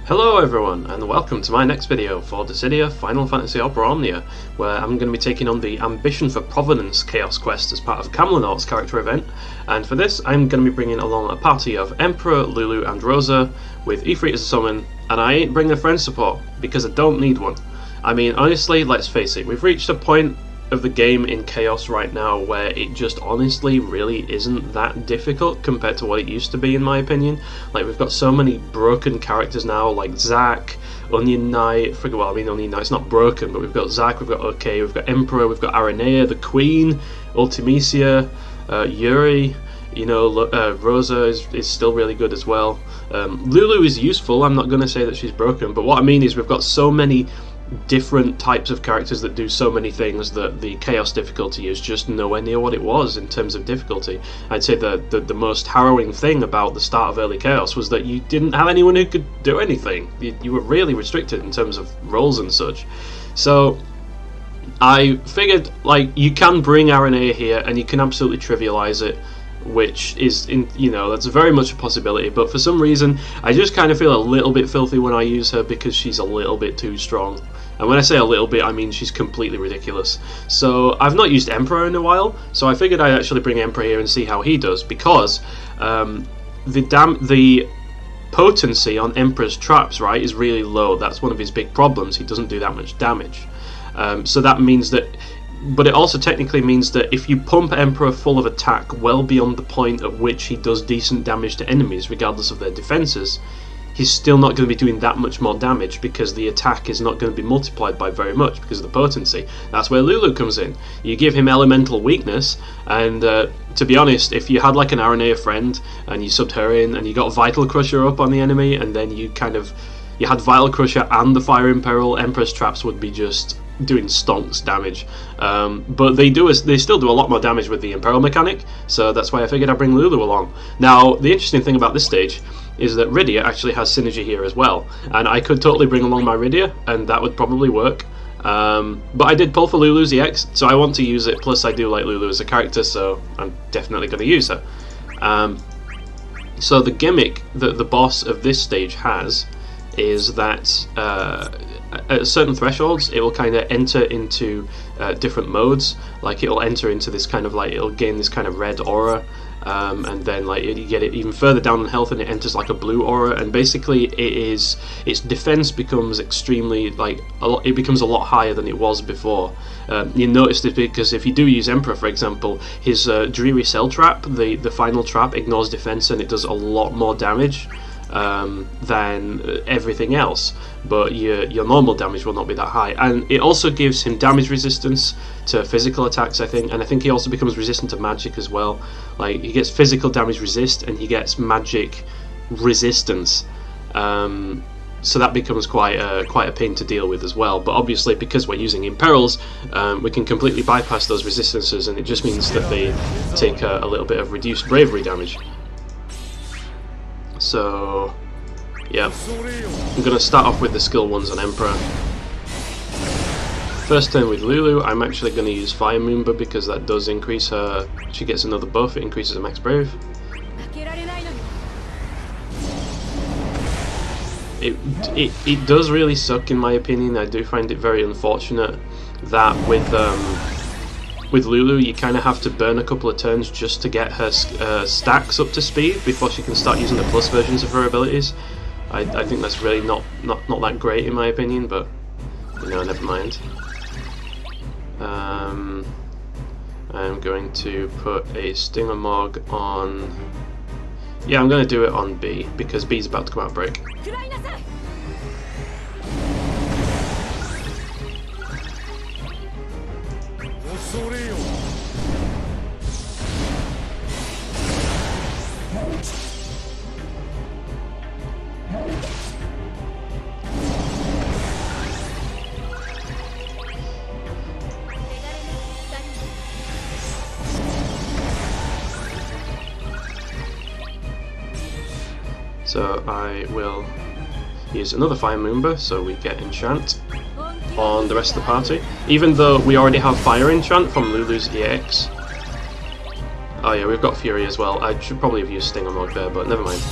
Hello everyone, and welcome to my next video for Dissidia Final Fantasy Opera Omnia, where I'm going to be taking on the Ambition for Provenance Chaos Quest as part of Kam'lanaut's character event, and for this I'm going to be bringing along a party of Emperor, Lulu and Rosa, with Ifrit as a summon, and I ain't bringing a friend support, because I don't need one. I mean, honestly, let's face it, we've reached a point of the game in Chaos right now where it just honestly really isn't that difficult compared to what it used to be, in my opinion. Like, we've got so many broken characters now, like Zack, Onion Knight, Onion Knight's not broken, but we've got Zack, we've got OK, we've got Emperor, we've got Aranea, the Queen, Ultimecia, Yuri, you know, Rosa is still really good as well. Lulu is useful, I'm not going to say that she's broken, but what I mean is we've got so many different types of characters that do so many things that the Chaos difficulty is just nowhere near what it was in terms of difficulty. I'd say the most harrowing thing about the start of early Chaos was that you didn't have anyone who could do anything. You were really restricted in terms of roles and such. So I figured, like, you can bring Aranea here and you can absolutely trivialize it, which is, that's very much a possibility, but for some reason I just kind of feel a little bit filthy when I use her because she's a little bit too strong. And when I say a little bit, I mean she's completely ridiculous. So I've not used Emperor in a while, so I figured I'd actually bring Emperor here and see how he does, because the potency on Emperor's traps, right, is really low. That's one of his big problems. He doesn't do that much damage. So that means that, but it also technically means that if you pump Emperor full of attack well beyond the point at which he does decent damage to enemies, regardless of their defenses, he's still not going to be doing that much more damage because the attack is not going to be multiplied by very much because of the potency. That's where Lulu comes in. You give him elemental weakness, and to be honest, if you had like an Aranea friend and you subbed her in and you got Vital Crusher up on the enemy, and then you had Vital Crusher and the Fire Imperil, Emperor's traps would be just doing stonks damage. But they still do a lot more damage with the Imperil mechanic, so that's why I figured I'd bring Lulu along. Now, the interesting thing about this stage is that Rydia actually has synergy here as well, and I could totally bring along my Rydia, and that would probably work. But I did pull for Lulu's EX, so I want to use it, plus I do like Lulu as a character, so I'm definitely going to use her. So the gimmick that the boss of this stage has is that at certain thresholds it will kind of enter into different modes. Like, it'll enter into this kind of, like, it'll gain this kind of red aura, and then, like, you get it even further down in health and it enters like a blue aura, and basically its defense becomes extremely, like, it becomes a lot higher than it was before. You notice this because if you do use Emperor, for example, his Dreary Cell Trap, the final trap, ignores defense and it does a lot more damage than everything else, but your normal damage will not be that high. And it also gives him damage resistance to physical attacks, I think, and I think he also becomes resistant to magic as well. Like, he gets physical damage resist and he gets magic resistance, so that becomes quite a pain to deal with as well. But obviously, because we're using imperils, we can completely bypass those resistances, and it just means that they take a little bit of reduced bravery damage. So, yeah, I'm going to start off with the skill ones on Emperor. First turn with Lulu, I'm actually going to use Fire Moonba because that does increase her, she gets another buff, it increases her max brave. It does really suck, in my opinion. I do find it very unfortunate that with Lulu, you kind of have to burn a couple of turns just to get her stacks up to speed before she can start using the plus versions of her abilities. I think that's really not that great, in my opinion, but, never mind. I'm going to put a Stingamog on... Yeah, I'm going to do it on B, because B's about to come out of break. So I will use another Fire Moonba, so we get enchant on the rest of the party. Even though we already have Fire Enchant from Lulu's EX. Oh yeah, we've got Fury as well. I should probably have used Stinger mode there, but never mind.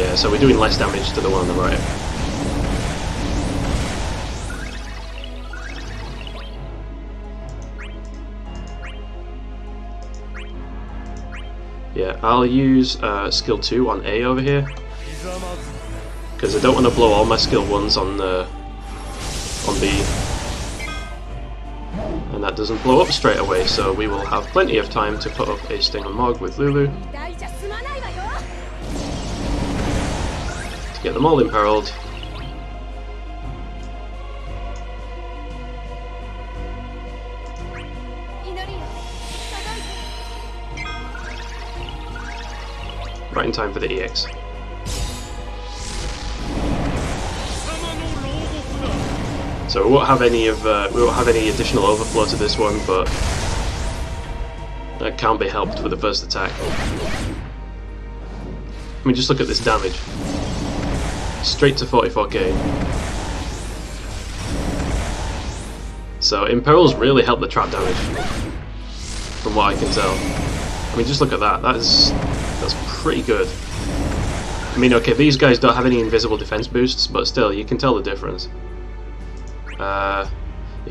Yeah, so we're doing less damage to the one on the right. Yeah, I'll use skill 2 on A over here, because I don't want to blow all my skill 1s on B. And that doesn't blow up straight away, so we will have plenty of time to put up a Sting on Mog with Lulu to get them all imperiled. Right in time for the EX. So we won't have any additional overflow to this one, but that can't be helped with the first attack. I mean, just look at this damage. Straight to 44k. So imperils really help the trap damage, from what I can tell. I mean, just look at that. That's pretty good. I mean, okay, these guys don't have any invisible defense boosts, but still, you can tell the difference. Yeah,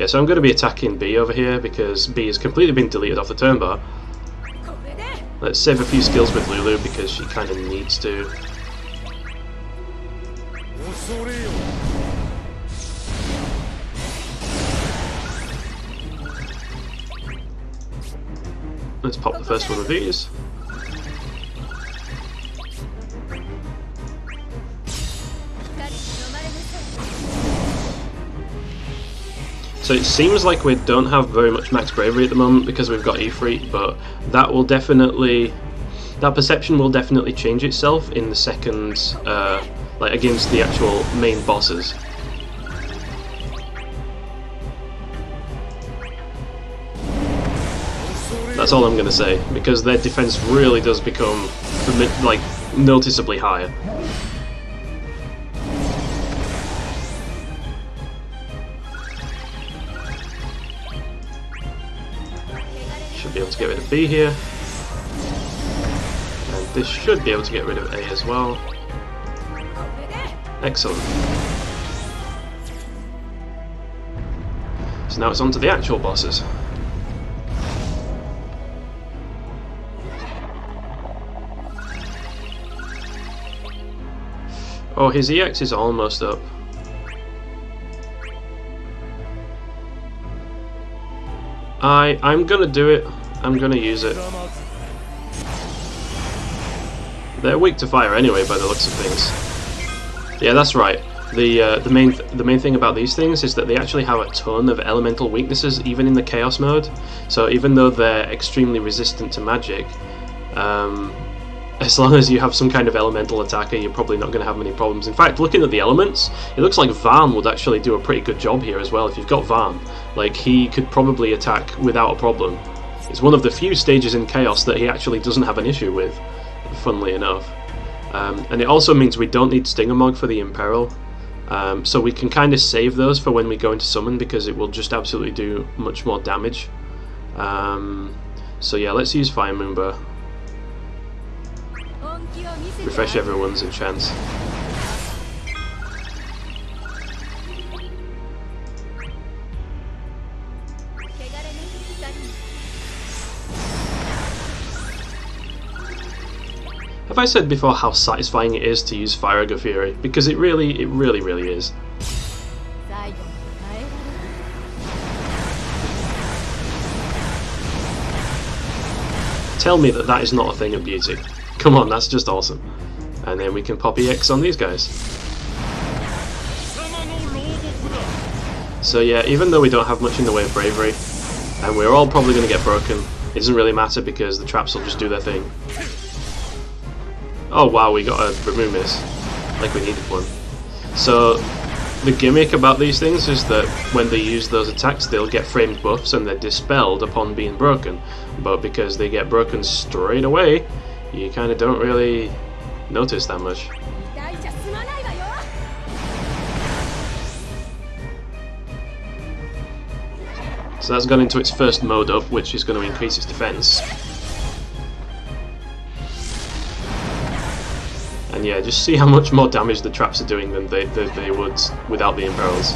so I'm going to be attacking B over here because B has completely been deleted off the turn bar. Let's save a few skills with Lulu because she kind of needs to. Let's pop the first one of these. So it seems like we don't have very much max bravery at the moment because we've got Ifrit, but that perception will definitely change itself in the second, like against the actual main bosses. That's all I'm going to say, because their defense really does become like noticeably higher. Should be able to get rid of B here, and this should be able to get rid of A as well. Excellent. So now it's on to the actual bosses. Oh, his EX is almost up. I'm gonna do it. I'm gonna use it. They're weak to fire anyway, by the looks of things. Yeah, that's right. The main thing about these things is that they actually have a ton of elemental weaknesses, even in the chaos mode. So even though they're extremely resistant to magic, as long as you have some kind of elemental attacker, you're probably not going to have many problems. In fact, looking at the elements, it looks like Varm would actually do a pretty good job here as well. If you've got Varm, like, he could probably attack without a problem. It's one of the few stages in Chaos that he actually doesn't have an issue with, funnily enough. And it also means we don't need Stingamog for the Imperil, so we can kind of save those for when we go into Summon, because it will just absolutely do much more damage. So yeah, let's use Fire Moonbow. Refresh everyone's enchants. Have I said before how satisfying it is to use Fire Ogre Fury? Because it really is. Tell me that that is not a thing of beauty. Come on, that's just awesome. And then we can pop EX on these guys. So yeah, even though we don't have much in the way of bravery, and we're all probably going to get broken, it doesn't really matter because the traps will just do their thing. Oh wow, we got a remove miss, like we needed one. So the gimmick about these things is that when they use those attacks, they'll get framed buffs and they're dispelled upon being broken. But because they get broken straight away, you kind of don't really notice that much. So that's gone into its first mode up, which is going to increase its defense. And And yeah, just see how much more damage the traps are doing than they would without the imperils.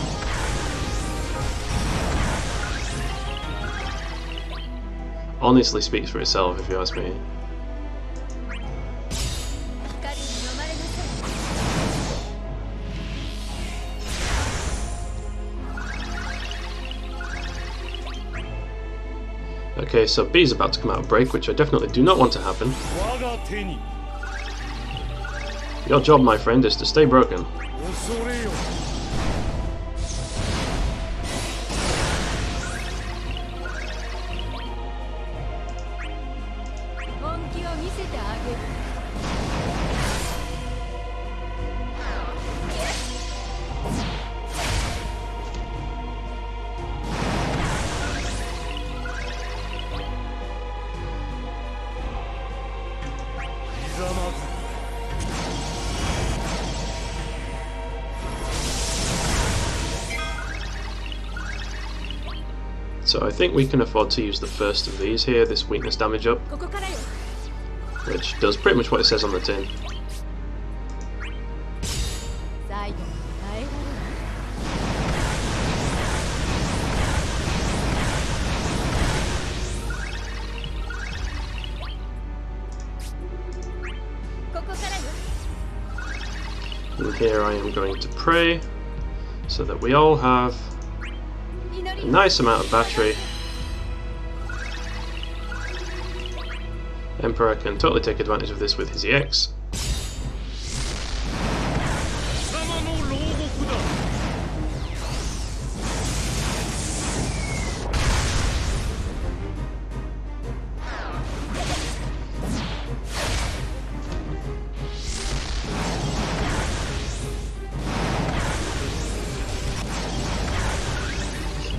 Honestly speaks for itself, if you ask me. Okay, so B's about to come out of break, which I definitely do not want to happen. Your job, my friend, is to stay broken. So I think we can afford to use the first of these here, this weakness damage up, which does pretty much what it says on the tin. And here I am going to pray so that we all have a nice amount of battery. Emperor can totally take advantage of this with his EX.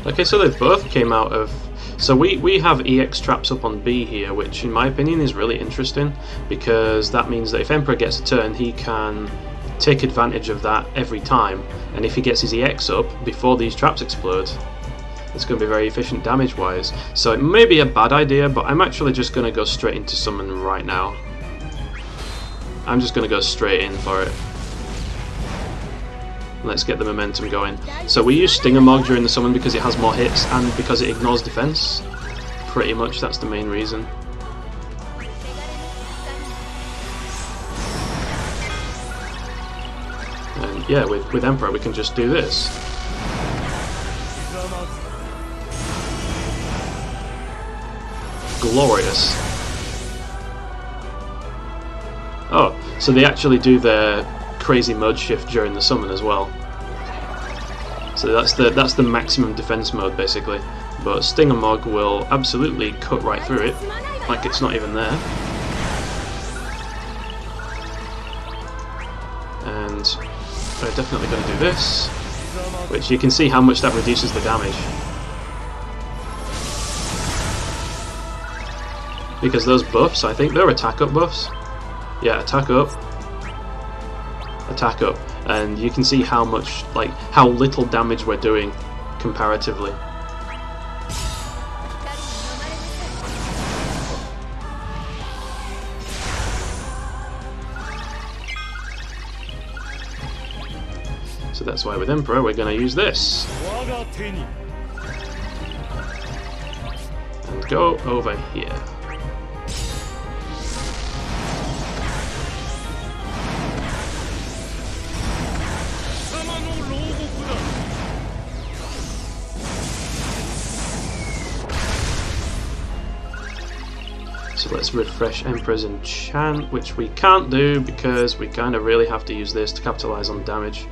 Okay, so they both came out of... So we have EX traps up on B here, which in my opinion is really interesting, because that means that if Emperor gets a turn, he can take advantage of that every time, and if he gets his EX up before these traps explode, it's going to be very efficient damage-wise. So it may be a bad idea, but I'm actually just going to go straight into summon right now. I'm just going to go straight in for it. Let's get the momentum going. So we use Stinger Mog during the summon because it has more hits and because it ignores defense. Pretty much that's the main reason. And yeah, with Emperor we can just do this. Glorious. Oh, so they actually do their crazy mode shift during the summon as well. So that's the maximum defense mode basically. But Stinger Mog will absolutely cut right through it, like it's not even there. And we're definitely going to do this, which you can see how much that reduces the damage. Because those buffs, I think they're attack up buffs. Yeah, attack up, and you can see how much, like, how little damage we're doing comparatively. So that's why with Emperor we're going to use this. And go over here. So let's refresh Emperor's enchant, which we can't do because we kind of really have to use this to capitalize on damage.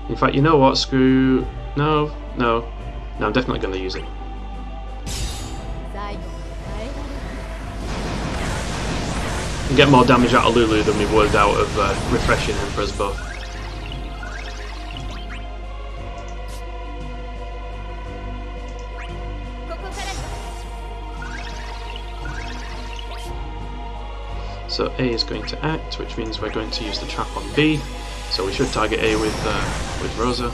In fact, you know what? Screw... No, I'm definitely going to use it. We get more damage out of Lulu than we would out of refreshing Emperor's buff. So A is going to act, which means we're going to use the trap on B. So we should target A with Rosa.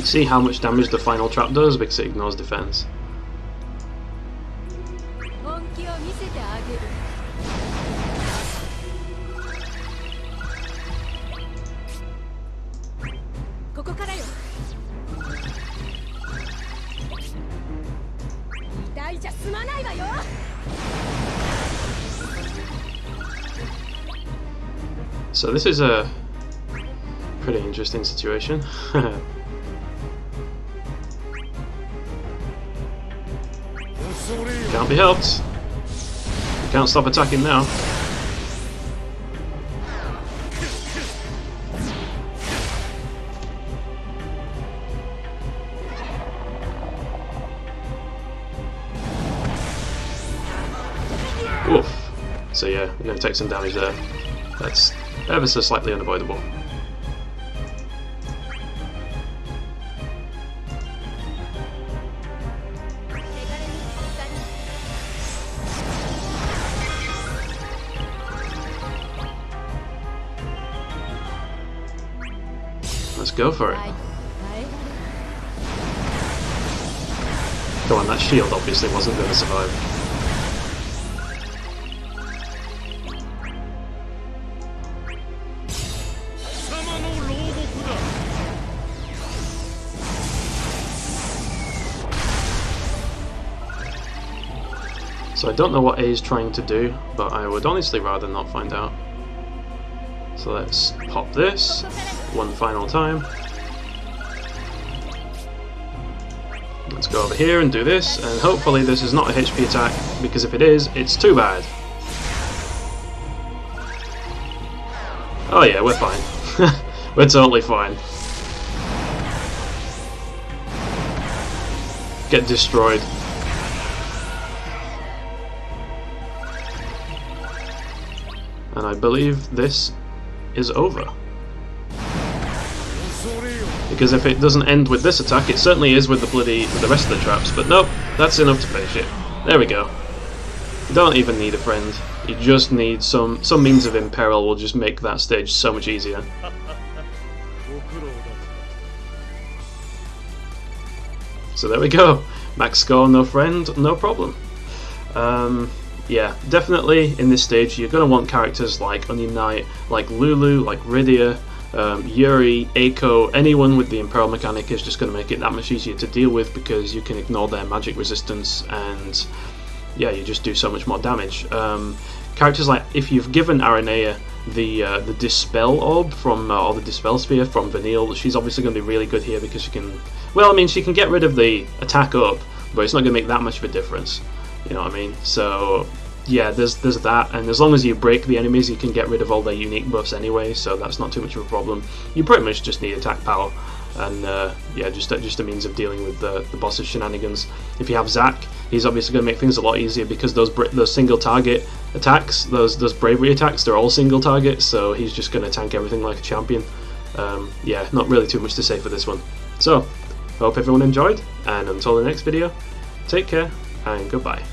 see how much damage the final trap does because it ignores defense. So this is a pretty interesting situation. Can't be helped. You can't stop attacking now. Oof. So yeah, we're going to take some damage there. That's ever so slightly unavoidable. Let's go for it. Go on, that shield obviously wasn't going to survive. So I don't know what A is trying to do, but I would honestly rather not find out. So let's pop this one final time. Let's go over here and do this, and hopefully this is not a HP attack, because if it is, it's too bad. Oh yeah, we're fine. We're totally fine. Get destroyed. And I believe this is over. Because if it doesn't end with this attack, it certainly is with the rest of the traps. But nope, that's enough to finish it. There we go. You don't even need a friend. You just need some means of imperil will just make that stage so much easier. So there we go. Max score, no friend, no problem. Yeah, definitely in this stage you're going to want characters like Onion Knight, like Lulu, like Rydia, Yuri, Eiko. Anyone with the Imperil mechanic is just going to make it that much easier to deal with because you can ignore their magic resistance and yeah, you just do so much more damage. Characters like, if you've given Aranea the Dispel Orb from, or the Dispel Sphere from Vanille, she's obviously going to be really good here because she can, well, I mean, she can get rid of the attack up, but it's not going to make that much of a difference. You know what I mean? So yeah, there's that, and as long as you break the enemies, you can get rid of all their unique buffs anyway, so that's not too much of a problem. You pretty much just need attack power, and yeah, just a means of dealing with the boss's shenanigans. If you have Zack, he's obviously going to make things a lot easier because those single target attacks, those bravery attacks, they're all single target, so he's just going to tank everything like a champion. Yeah, not really too much to say for this one. So, hope everyone enjoyed, and until the next video, take care, and goodbye.